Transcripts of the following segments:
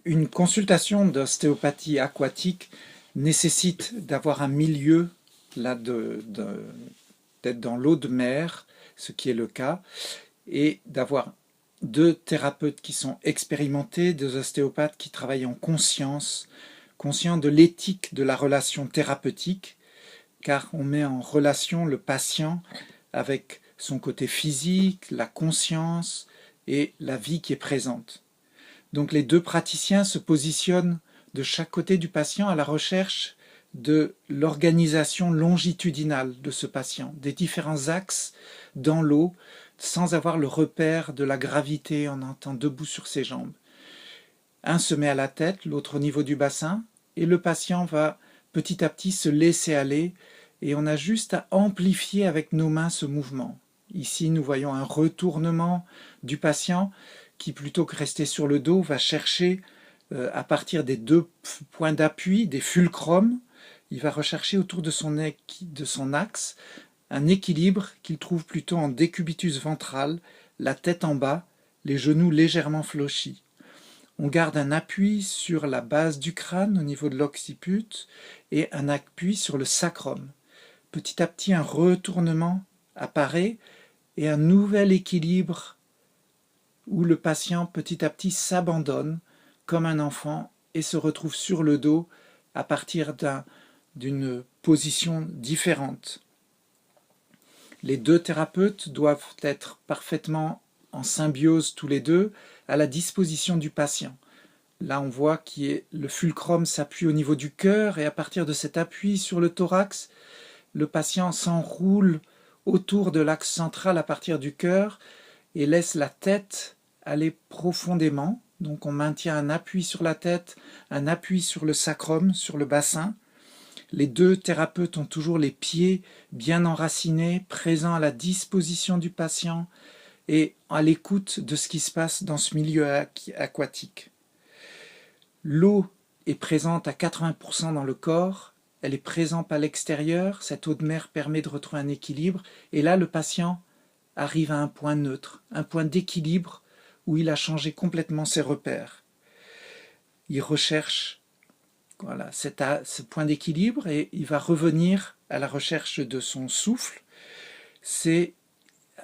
Une consultation d'ostéopathie aquatique nécessite d'avoir un milieu là d'être dans l'eau de mer, ce qui est le cas, et d'avoir deux thérapeutes qui sont expérimentés, deux ostéopathes qui travaillent en conscience, conscients de l'éthique de la relation thérapeutique, car on met en relation le patient avec son côté physique, la conscience et la vie qui est présente. Donc les deux praticiens se positionnent de chaque côté du patient à la recherche de l'organisation longitudinale de ce patient, des différents axes dans l'eau, sans avoir le repère de la gravité en étant debout sur ses jambes. Un se met à la tête, l'autre au niveau du bassin, et le patient va petit à petit se laisser aller, et on a juste à amplifier avec nos mains ce mouvement. Ici, nous voyons un retournement du patient qui, plutôt que rester sur le dos, va chercher à partir des deux points d'appui, des fulcrums, il va rechercher autour de son axe un équilibre qu'il trouve plutôt en décubitus ventral, la tête en bas, les genoux légèrement fléchis. On garde un appui sur la base du crâne au niveau de l'occiput et un appui sur le sacrum. Petit à petit, un retournement apparaît et un nouvel équilibre où le patient petit à petit s'abandonne comme un enfant et se retrouve sur le dos à partir d'une position différente. Les deux thérapeutes doivent être parfaitement en symbiose tous les deux à la disposition du patient. Là, on voit que le fulcrum s'appuie au niveau du cœur et à partir de cet appui sur le thorax, le patient s'enroule autour de l'axe central à partir du cœur et laisse la tête aller profondément. Donc on maintient un appui sur la tête, un appui sur le sacrum, sur le bassin. Les deux thérapeutes ont toujours les pieds bien enracinés, présents à la disposition du patient et à l'écoute de ce qui se passe dans ce milieu aquatique. L'eau est présente à 80% dans le corps, elle est présente à l'extérieur, cette eau de mer permet de retrouver un équilibre, et là le patient arrive à un point neutre, un point d'équilibre où il a changé complètement ses repères. Il recherche ce point d'équilibre et il va revenir à la recherche de son souffle. C'est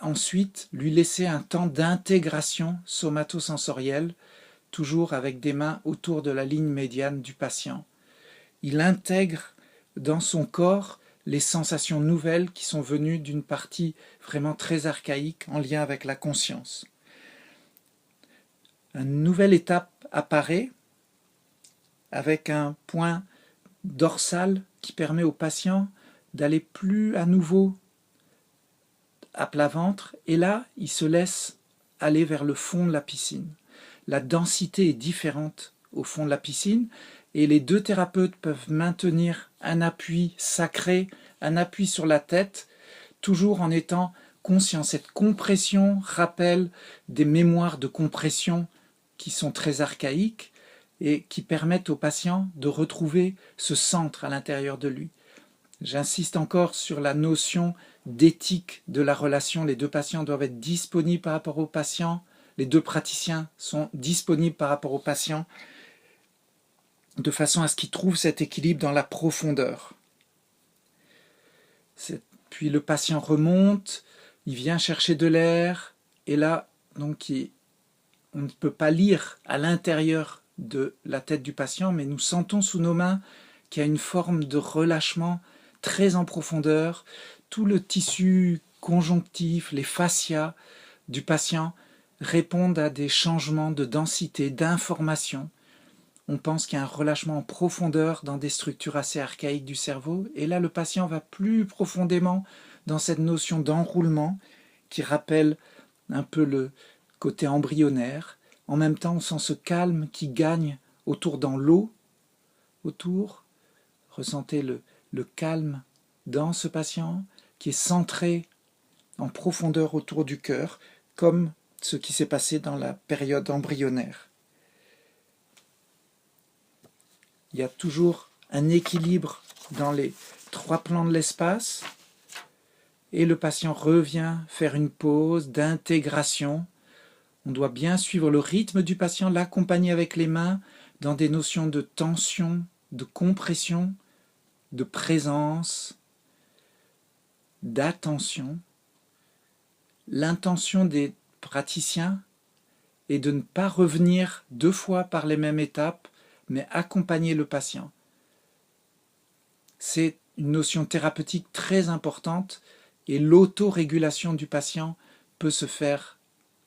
ensuite lui laisser un temps d'intégration somatosensorielle, toujours avec des mains autour de la ligne médiane du patient. Il intègre dans son corps les sensations nouvelles qui sont venues d'une partie vraiment très archaïque en lien avec la conscience. Une nouvelle étape apparaît avec un point dorsal qui permet au patient d'aller plus à nouveau à plat ventre et là, il se laisse aller vers le fond de la piscine. La densité est différente au fond de la piscine et les deux thérapeutes peuvent maintenir un appui sacré, un appui sur la tête, toujours en étant conscient. Cette compression rappelle des mémoires de compression qui sont très archaïques et qui permettent au patient de retrouver ce centre à l'intérieur de lui. J'insiste encore sur la notion d'éthique de la relation. Les deux patients doivent être disponibles par rapport au patient. Les deux praticiens sont disponibles par rapport au patient de façon à ce qu'ils trouvent cet équilibre dans la profondeur. Puis le patient remonte, il vient chercher de l'air et là, donc, on ne peut pas lire à l'intérieur de la tête du patient, mais nous sentons sous nos mains qu'il y a une forme de relâchement très en profondeur. Tout le tissu conjonctif, les fascias du patient répondent à des changements de densité, d'information. On pense qu'il y a un relâchement en profondeur dans des structures assez archaïques du cerveau. Et là, le patient va plus profondément dans cette notion d'enroulement qui rappelle un peu le côté embryonnaire. En même temps, on sent ce calme qui gagne autour dans l'eau, autour. Ressentez le calme dans ce patient qui est centré en profondeur autour du cœur, comme ce qui s'est passé dans la période embryonnaire. Il y a toujours un équilibre dans les trois plans de l'espace et le patient revient faire une pause d'intégration. On doit bien suivre le rythme du patient, l'accompagner avec les mains dans des notions de tension, de compression, de présence, d'attention. L'intention des praticiens est de ne pas revenir 2 fois par les mêmes étapes, mais accompagner le patient. C'est une notion thérapeutique très importante et l'autorégulation du patient peut se faire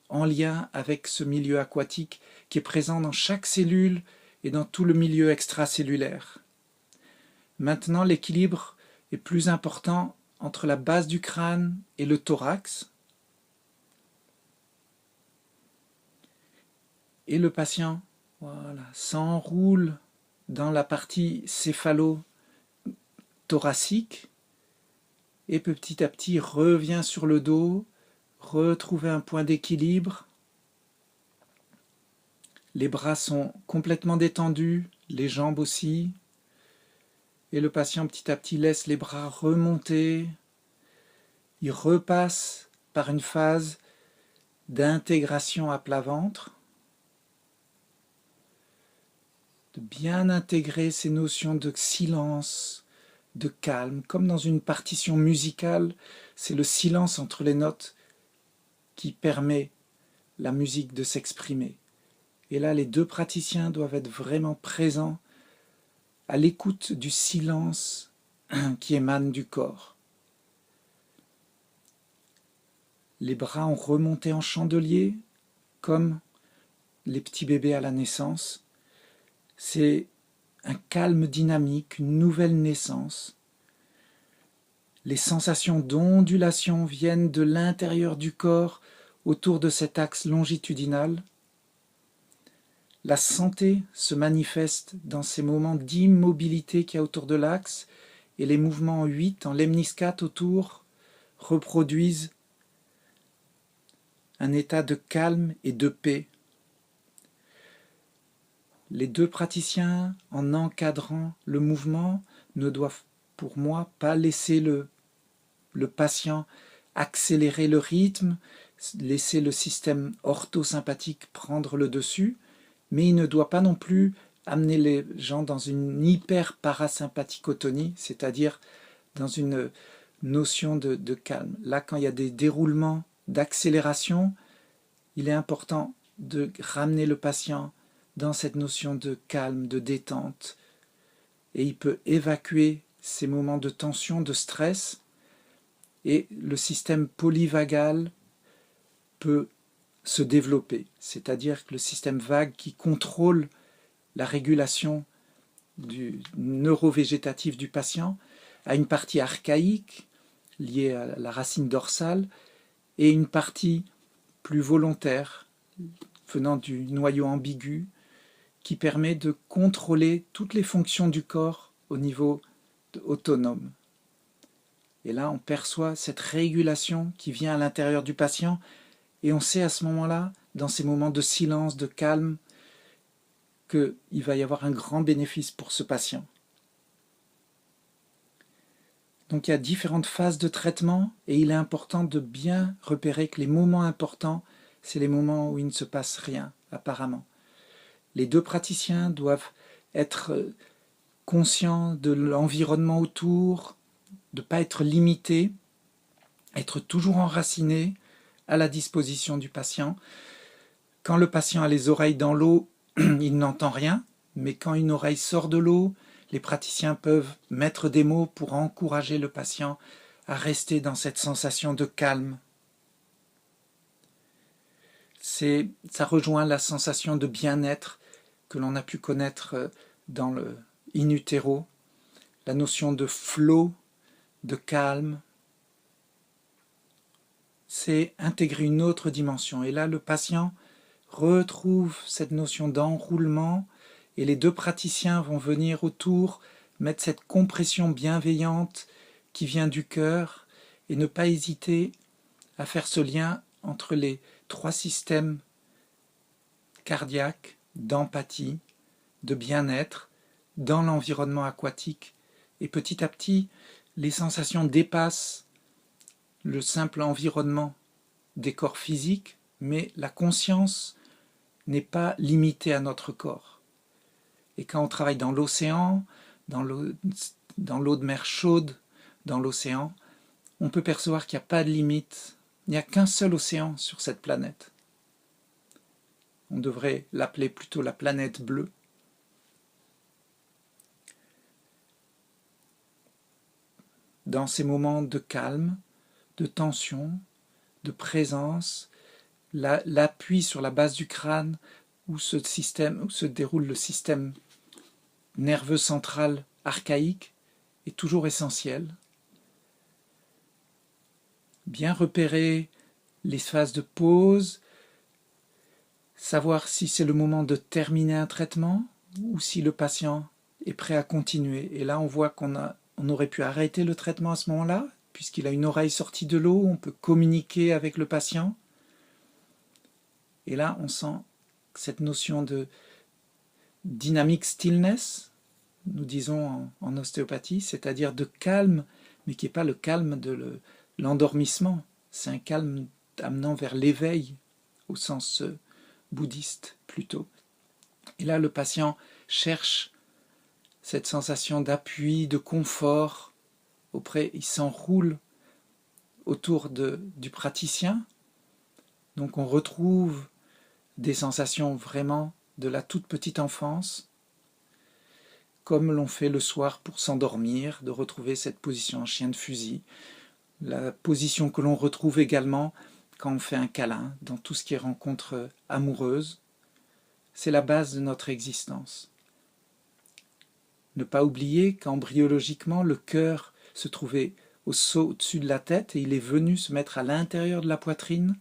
en lien avec ce milieu aquatique qui est présent dans chaque cellule et dans tout le milieu extracellulaire. Maintenant, l'équilibre est plus important entre la base du crâne et le thorax. Et le patient s'enroule dans la partie céphalo-thoracique et petit à petit revient sur le dos, retrouver un point d'équilibre. Les bras sont complètement détendus, les jambes aussi. Et le patient petit à petit laisse les bras remonter. Il repasse par une phase d'intégration à plat ventre, de bien intégrer ces notions de silence, de calme, comme dans une partition musicale, c'est le silence entre les notes qui permet la musique de s'exprimer. Et là, les 2 praticiens doivent être vraiment présents à l'écoute du silence qui émane du corps. Les bras ont remonté en chandelier, comme les petits bébés à la naissance. C'est un calme dynamique, une nouvelle naissance. Les sensations d'ondulation viennent de l'intérieur du corps autour de cet axe longitudinal. La santé se manifeste dans ces moments d'immobilité qu'il y a autour de l'axe et les mouvements en 8 en lemniscate autour reproduisent un état de calme et de paix. Les 2 praticiens, en encadrant le mouvement, ne doivent pour moi pas laisser le patient accélérer le rythme, laisser le système orthosympathique prendre le dessus, mais il ne doit pas non plus amener les gens dans une hyper-parasympathicotonie, c'est-à-dire dans une notion de calme. Là, quand il y a des déroulements d'accélération, il est important de ramener le patient dans cette notion de calme, de détente, et il peut évacuer ces moments de tension, de stress, et le système polyvagal peut se développer, c'est-à-dire que le système vague qui contrôle la régulation du neurovégétatif du patient a une partie archaïque liée à la racine dorsale et une partie plus volontaire venant du noyau ambigu qui permet de contrôler toutes les fonctions du corps au niveau autonome. Et là, on perçoit cette régulation qui vient à l'intérieur du patient et on sait à ce moment-là, dans ces moments de silence, de calme, qu'il va y avoir un grand bénéfice pour ce patient. Donc il y a différentes phases de traitement et il est important de bien repérer que les moments importants, c'est les moments où il ne se passe rien, apparemment. Les 2 praticiens doivent être conscients de l'environnement autour, de ne pas être limités, être toujours enracinés à la disposition du patient. Quand le patient a les oreilles dans l'eau, il n'entend rien, mais quand une oreille sort de l'eau, les praticiens peuvent mettre des mots pour encourager le patient à rester dans cette sensation de calme. Ça rejoint la sensation de bien-être que l'on a pu connaître dans le in utero, la notion de flow, de calme. C'est intégrer une autre dimension. Et là, le patient retrouve cette notion d'enroulement et les 2 praticiens vont venir autour, mettre cette compression bienveillante qui vient du cœur et ne pas hésiter à faire ce lien entre les 3 systèmes cardiaques, d'empathie, de bien-être dans l'environnement aquatique. Et petit à petit, les sensations dépassent le simple environnement des corps physiques, mais la conscience n'est pas limitée à notre corps. Et quand on travaille dans l'océan, dans l'eau de mer chaude, dans l'océan, on peut percevoir qu'il n'y a pas de limite. Il n'y a qu'un seul océan sur cette planète. On devrait l'appeler plutôt la planète bleue. Dans ces moments de calme, de tension, de présence, l'appui sur la base du crâne où se déroule le système nerveux central archaïque est toujours essentiel. Bien repérer les phases de pause, savoir si c'est le moment de terminer un traitement ou si le patient est prêt à continuer. Et là, on voit qu'on aurait pu arrêter le traitement à ce moment-là, puisqu'il a une oreille sortie de l'eau, on peut communiquer avec le patient. Et là, on sent cette notion de dynamic stillness, nous disons en ostéopathie, c'est-à-dire de calme, mais qui n'est pas le calme de l'endormissement, c'est un calme amenant vers l'éveil, au sens bouddhiste plutôt. Et là, le patient cherche cette sensation d'appui, de confort, il s'enroule autour du praticien. Donc on retrouve des sensations vraiment de la toute petite enfance, comme l'on fait le soir pour s'endormir, de retrouver cette position en chien de fusil, la position que l'on retrouve également quand on fait un câlin, dans tout ce qui est rencontre amoureuse. C'est la base de notre existence. Ne pas oublier qu'embryologiquement, le cœur se trouvait au-dessus de la tête et il est venu se mettre à l'intérieur de la poitrine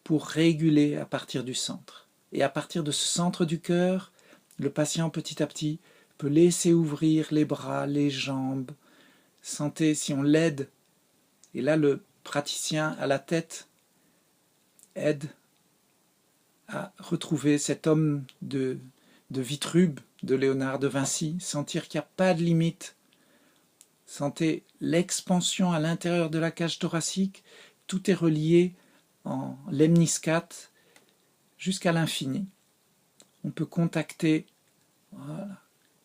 pour réguler à partir du centre. Et à partir de ce centre du cœur, le patient petit à petit peut laisser ouvrir les bras, les jambes. Sentez si on l'aide. Et là, le praticien à la tête aide à retrouver cet homme de Vitruve, de Léonard de Vinci, sentir qu'il n'y a pas de limite. Sentez l'expansion à l'intérieur de la cage thoracique, tout est relié en lemniscate jusqu'à l'infini. On peut contacter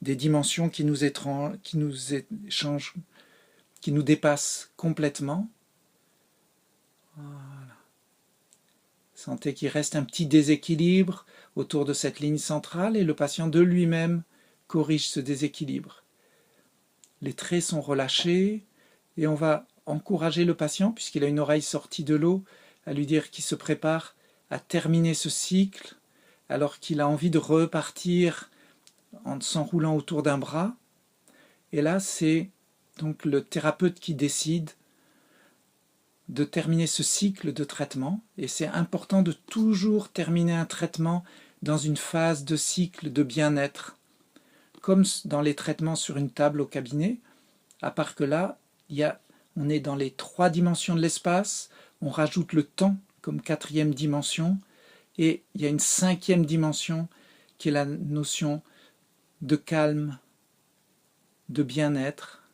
des dimensions qui nous échangent, qui nous dépassent complètement. Voilà. Sentez qu'il reste un petit déséquilibre autour de cette ligne centrale et le patient de lui-même corrige ce déséquilibre. Les traits sont relâchés et on va encourager le patient, puisqu'il a une oreille sortie de l'eau, à lui dire qu'il se prépare à terminer ce cycle alors qu'il a envie de repartir en s'enroulant autour d'un bras. Et là, c'est donc le thérapeute qui décide de terminer ce cycle de traitement. Et c'est important de toujours terminer un traitement dans une phase de cycle de bien-être, comme dans les traitements sur une table au cabinet, à part que là, on est dans les 3 dimensions de l'espace, on rajoute le temps comme 4e dimension, et il y a une 5e dimension qui est la notion de calme, de bien-être.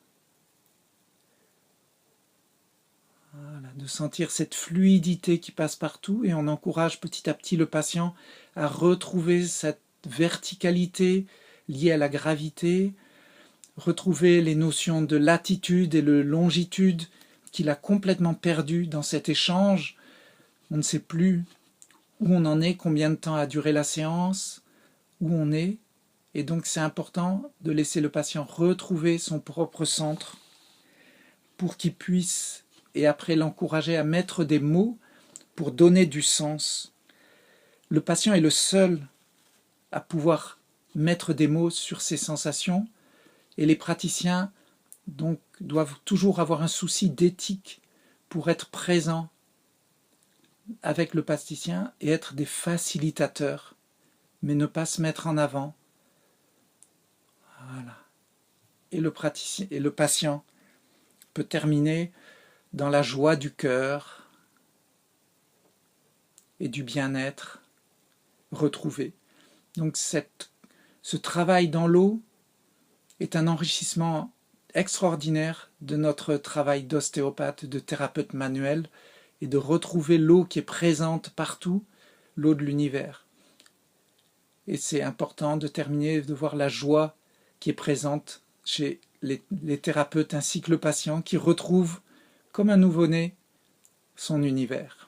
Voilà, de sentir cette fluidité qui passe partout, et on encourage petit à petit le patient à retrouver cette verticalité liée à la gravité, retrouver les notions de latitude et de longitude qu'il a complètement perdu dans cet échange. On ne sait plus où on en est, combien de temps a duré la séance, où on est. Et donc c'est important de laisser le patient retrouver son propre centre pour qu'il puisse, et après l'encourager à mettre des mots pour donner du sens. Le patient est le seul à pouvoir mettre des mots sur ses sensations, et les praticiens donc doivent toujours avoir un souci d'éthique pour être présents avec le praticien et être des facilitateurs, mais ne pas se mettre en avant. Voilà. Et le patient peut terminer dans la joie du cœur et du bien-être retrouvé. Donc ce travail dans l'eau est un enrichissement extraordinaire de notre travail d'ostéopathe, de thérapeute manuel, et de retrouver l'eau qui est présente partout, l'eau de l'univers. Et c'est important de terminer, de voir la joie qui est présente chez les thérapeutes ainsi que le patient qui retrouve, comme un nouveau-né, son univers.